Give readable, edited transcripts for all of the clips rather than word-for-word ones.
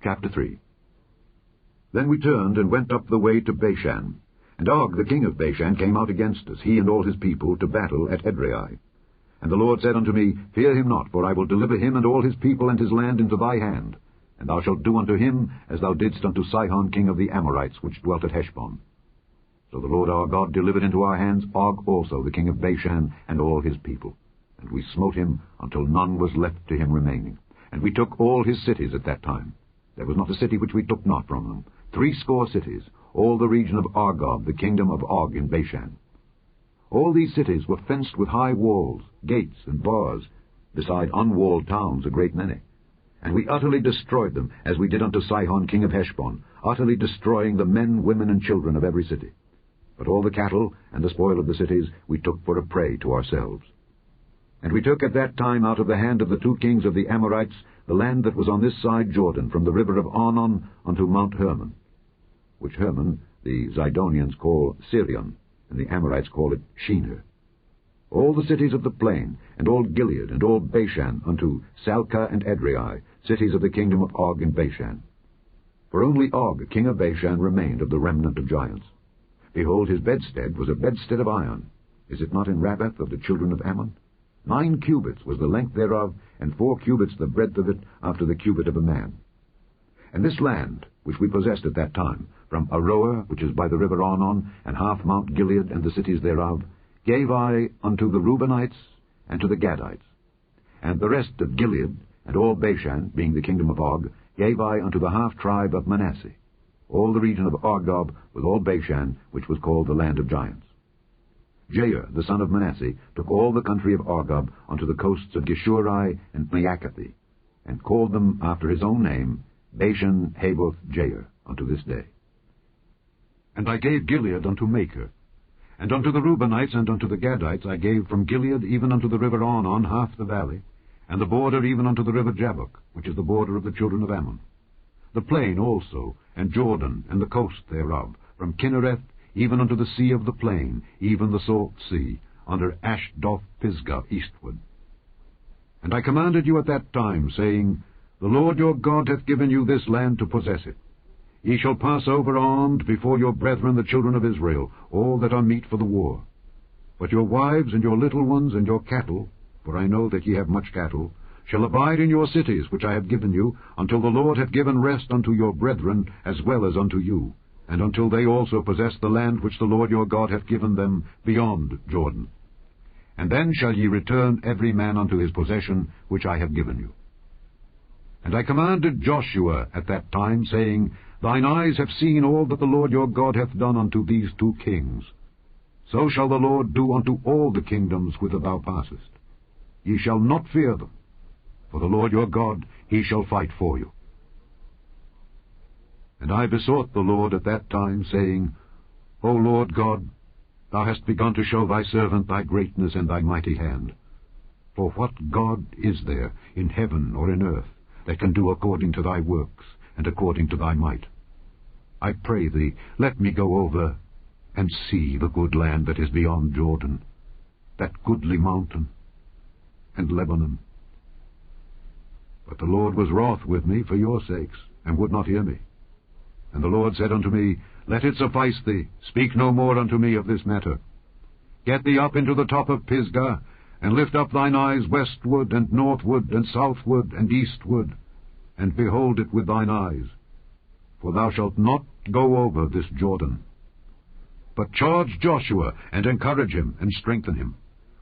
Chapter 3. Then we turned and went up the way to Bashan. And Og, the king of Bashan, came out against us, he and all his people, to battle at Edrei. And the Lord said unto me, Fear him not, for I will deliver him and all his people and his land into thy hand. And thou shalt do unto him as thou didst unto Sihon king of the Amorites, which dwelt at Heshbon. So the Lord our God delivered into our hands Og also, the king of Bashan, and all his people. And we smote him until none was left to him remaining. And we took all his cities at that time. There was not a city which we took not from them. 60 cities, all the region of Argob, the kingdom of Og in Bashan. All these cities were fenced with high walls, gates, and bars, beside unwalled towns a great many. And we utterly destroyed them, as we did unto Sihon king of Heshbon, utterly destroying the men, women, and children of every city. But all the cattle and the spoil of the cities we took for a prey to ourselves. And we took at that time out of the hand of the 2 kings of the Amorites the land that was on this side Jordan, from the river of Arnon unto Mount Hermon, which Hermon the Zidonians call Sirion, and the Amorites call it Shinir. All the cities of the plain, and all Gilead, and all Bashan, unto Salcah and Edrei, cities of the kingdom of Og in Bashan. For only Og, king of Bashan, remained of the remnant of giants. Behold, his bedstead was a bedstead of iron. Is it not in Rabbath of the children of Ammon? 9 cubits was the length thereof, and 4 cubits the breadth of it, after the cubit of a man. And this land, which we possessed at that time, from Aroer, which is by the river Arnon, and half Mount Gilead and the cities thereof, gave I unto the Reubenites and to the Gadites. And the rest of Gilead, and all Bashan, being the kingdom of Og, gave I unto the half-tribe of Manasseh, all the region of Argob, with all Bashan, which was called the land of giants. Jair, the son of Manasseh, took all the country of Argob unto the coasts of Geshuri and Maacathi, and called them after his own name, Bashan Havoth Jair, unto this day. And I gave Gilead unto Machir, and unto the Reubenites and unto the Gadites I gave from Gilead even unto the river Arnon half the valley, and the border even unto the river Jabbok, which is the border of the children of Ammon. The plain also, and Jordan, and the coast thereof, from Kinnereth even unto the sea of the plain, even the salt sea, under Ashdoth Pisgah eastward. And I commanded you at that time, saying, The Lord your God hath given you this land to possess it. Ye shall pass over armed before your brethren the children of Israel, all that are meet for the war. But your wives and your little ones and your cattle, for I know that ye have much cattle, shall abide in your cities which I have given you, until the Lord hath given rest unto your brethren as well as unto you, and until they also possess the land which the Lord your God hath given them beyond Jordan. And then shall ye return every man unto his possession which I have given you. And I commanded Joshua at that time, saying, Thine eyes have seen all that the Lord your God hath done unto these 2 kings. So shall the Lord do unto all the kingdoms whither thou passest. Ye shall not fear them, for the Lord your God, he shall fight for you. And I besought the Lord at that time, saying, O Lord God, thou hast begun to show thy servant thy greatness and thy mighty hand. For what God is there in heaven or in earth that can do according to thy works and according to thy might? I pray thee, let me go over and see the good land that is beyond Jordan, that goodly mountain, and Lebanon. But the Lord was wroth with me for your sakes, and would not hear me. And the Lord said unto me, Let it suffice thee, speak no more unto me of this matter. Get thee up into the top of Pisgah, and lift up thine eyes westward, and northward, and southward, and eastward, and behold it with thine eyes. For thou shalt not go over this Jordan. But charge Joshua, and encourage him, and strengthen him.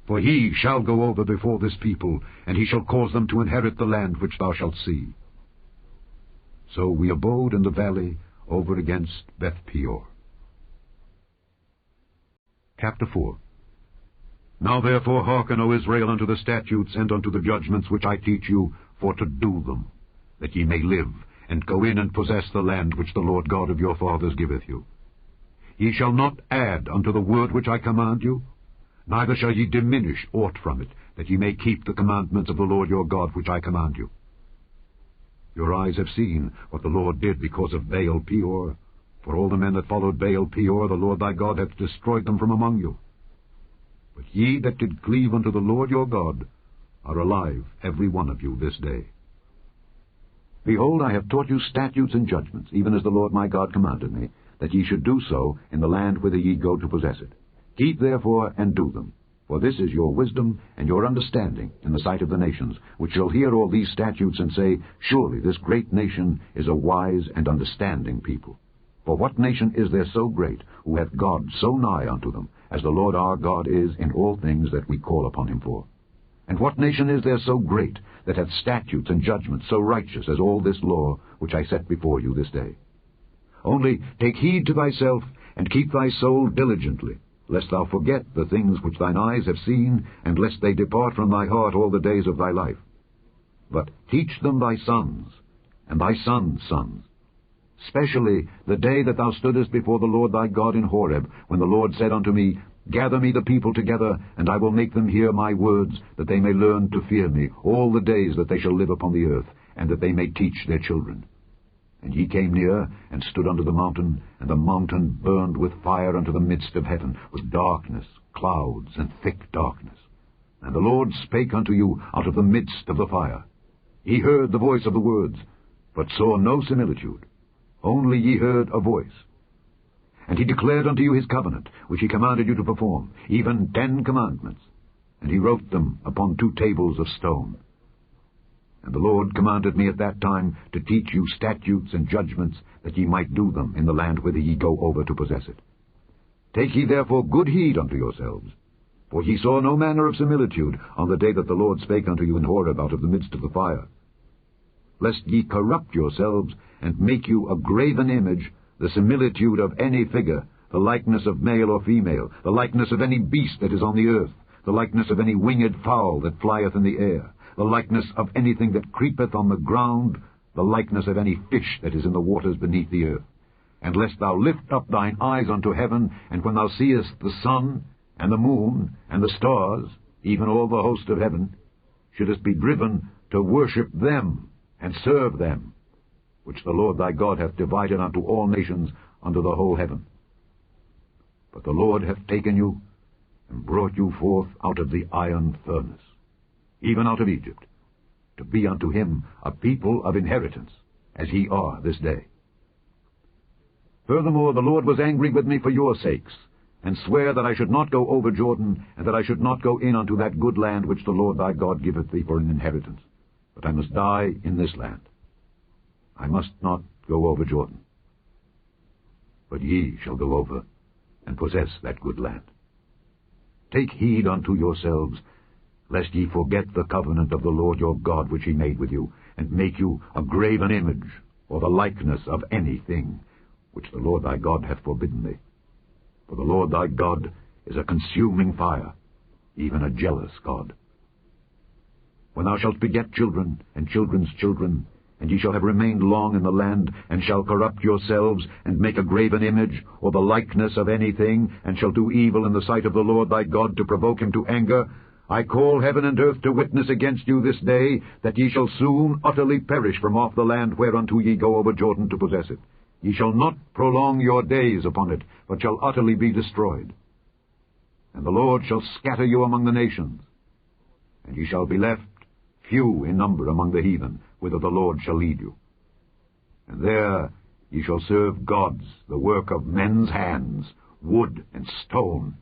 For he shall go over before this people, and he shall cause them to inherit the land which thou shalt see. So we abode in the valley over against Beth-peor. Chapter 4. Now therefore hearken, O Israel, unto the statutes and unto the judgments which I teach you, for to do them, that ye may live, and go in and possess the land which the Lord God of your fathers giveth you. Ye shall not add unto the word which I command you, neither shall ye diminish aught from it, that ye may keep the commandments of the Lord your God which I command you. Your eyes have seen what the Lord did because of Baal-peor. For all the men that followed Baal-peor, the Lord thy God hath destroyed them from among you. But ye that did cleave unto the Lord your God are alive, every one of you, this day. Behold, I have taught you statutes and judgments, even as the Lord my God commanded me, that ye should do so in the land whither ye go to possess it. Keep therefore and do them. For this is your wisdom and your understanding in the sight of the nations, which shall hear all these statutes and say, Surely this great nation is a wise and understanding people. For what nation is there so great, who hath God so nigh unto them, as the Lord our God is in all things that we call upon him for? And what nation is there so great, that hath statutes and judgments so righteous as all this law which I set before you this day? Only take heed to thyself, and keep thy soul diligently, lest thou forget the things which thine eyes have seen, and lest they depart from thy heart all the days of thy life. But teach them thy sons, and thy sons' sons, specially the day that thou stoodest before the Lord thy God in Horeb, when the Lord said unto me, Gather me the people together, and I will make them hear my words, that they may learn to fear me all the days that they shall live upon the earth, and that they may teach their children. And ye came near, and stood under the mountain, and the mountain burned with fire unto the midst of heaven, with darkness, clouds, and thick darkness. And the Lord spake unto you out of the midst of the fire. Ye heard the voice of the words, but saw no similitude, only ye heard a voice. And he declared unto you his covenant, which he commanded you to perform, even 10 commandments. And he wrote them upon 2 tables of stone. And the Lord commanded me at that time to teach you statutes and judgments, that ye might do them in the land whither ye go over to possess it. Take ye therefore good heed unto yourselves, for ye saw no manner of similitude on the day that the Lord spake unto you in Horeb out of the midst of the fire. Lest ye corrupt yourselves, and make you a graven image, the similitude of any figure, the likeness of male or female, the likeness of any beast that is on the earth, the likeness of any winged fowl that flieth in the air, the likeness of anything that creepeth on the ground, the likeness of any fish that is in the waters beneath the earth. And lest thou lift up thine eyes unto heaven, and when thou seest the sun, and the moon, and the stars, even all the host of heaven, shouldest be driven to worship them, and serve them, which the Lord thy God hath divided unto all nations under the whole heaven. But the Lord hath taken you, and brought you forth out of the iron furnace, even out of Egypt, to be unto him a people of inheritance, as ye are this day. Furthermore, the Lord was angry with me for your sakes, and sware that I should not go over Jordan, and that I should not go in unto that good land which the Lord thy God giveth thee for an inheritance, but I must die in this land. I must not go over Jordan, but ye shall go over, and possess that good land. Take heed unto yourselves, lest ye forget the covenant of the Lord your God which he made with you, and make you a graven image, or the likeness of anything, which the Lord thy God hath forbidden thee. For the Lord thy God is a consuming fire, even a jealous God. When thou shalt beget children, and children's children, and ye shall have remained long in the land, and shall corrupt yourselves, and make a graven image, or the likeness of anything, and shall do evil in the sight of the Lord thy God, to provoke him to anger, I call heaven and earth to witness against you this day, that ye shall soon utterly perish from off the land whereunto ye go over Jordan to possess it. Ye shall not prolong your days upon it, but shall utterly be destroyed. And the Lord shall scatter you among the nations, and ye shall be left few in number among the heathen, whither the Lord shall lead you. And there ye shall serve gods, the work of men's hands, wood and stone,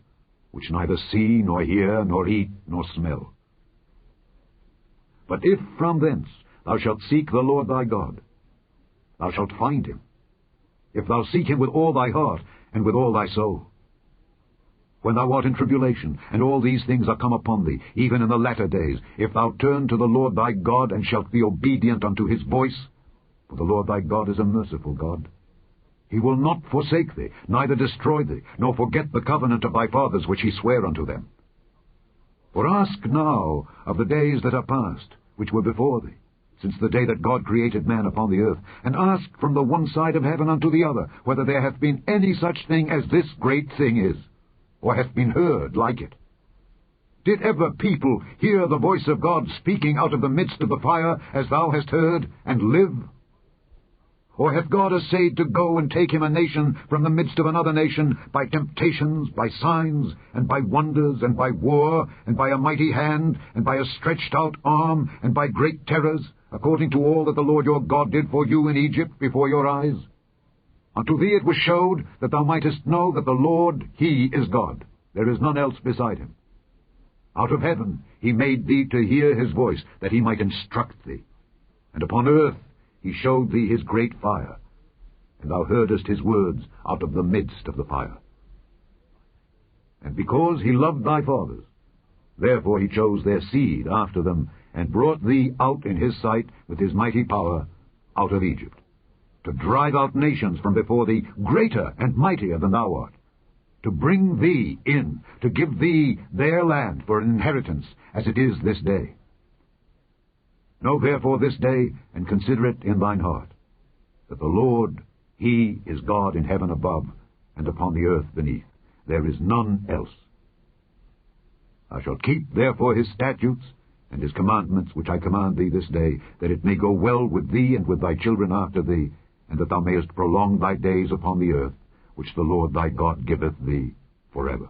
which neither see, nor hear, nor eat, nor smell. But if from thence thou shalt seek the Lord thy God, thou shalt find him, if thou seek him with all thy heart and with all thy soul. When thou art in tribulation, and all these things are come upon thee, even in the latter days, if thou turn to the Lord thy God, and shalt be obedient unto his voice, for the Lord thy God is a merciful God. He will not forsake thee, neither destroy thee, nor forget the covenant of thy fathers which he sware unto them. For ask now of the days that are past, which were before thee, since the day that God created man upon the earth, and ask from the one side of heaven unto the other, whether there hath been any such thing as this great thing is, or hath been heard like it. Did ever people hear the voice of God speaking out of the midst of the fire, as thou hast heard, and live? Or hath God essayed to go and take him a nation from the midst of another nation, by temptations, by signs, and by wonders, and by war, and by a mighty hand, and by a stretched out arm, and by great terrors, according to all that the Lord your God did for you in Egypt before your eyes? Unto thee it was showed that thou mightest know that the Lord, he is God. There is none else beside him. Out of heaven he made thee to hear his voice, that he might instruct thee. And upon earth he showed thee his great fire, and thou heardest his words out of the midst of the fire. And because he loved thy fathers, therefore he chose their seed after them, and brought thee out in his sight with his mighty power out of Egypt, to drive out nations from before thee, greater and mightier than thou art, to bring thee in, to give thee their land for an inheritance, as it is this day. Know therefore this day, and consider it in thine heart, that the Lord, he is God in heaven above, and upon the earth beneath. There is none else. Thou shalt keep therefore his statutes and his commandments, which I command thee this day, that it may go well with thee and with thy children after thee, and that thou mayest prolong thy days upon the earth, which the Lord thy God giveth thee forever.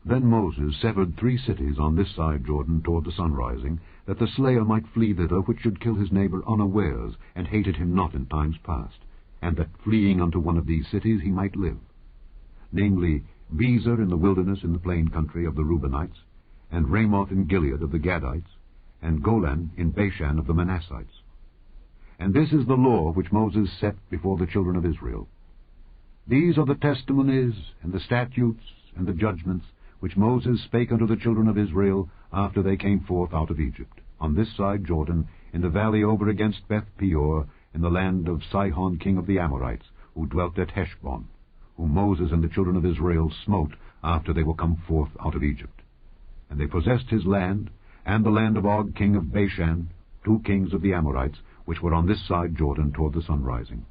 Then Moses severed 3 cities on this side Jordan toward the sunrising, that the slayer might flee thither which should kill his neighbor unawares, and hated him not in times past, and that fleeing unto one of these cities he might live, namely Bezer in the wilderness in the plain country of the Reubenites, and Ramoth in Gilead of the Gadites, and Golan in Bashan of the Manassites. And this is the law which Moses set before the children of Israel. These are the testimonies, and the statutes, and the judgments, which Moses spake unto the children of Israel after they came forth out of Egypt, on this side Jordan, in the valley over against Beth Peor, in the land of Sihon king of the Amorites, who dwelt at Heshbon, whom Moses and the children of Israel smote after they were come forth out of Egypt. And they possessed his land, and the land of Og king of Bashan, 2 kings of the Amorites, which were on this side Jordan toward the sunrising,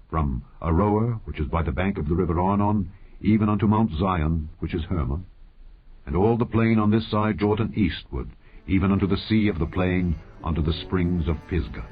from Aroer, which is by the bank of the river Arnon, even unto Mount Zion, which is Hermon, and all the plain on this side Jordan eastward, even unto the sea of the plain, unto the springs of Pisgah.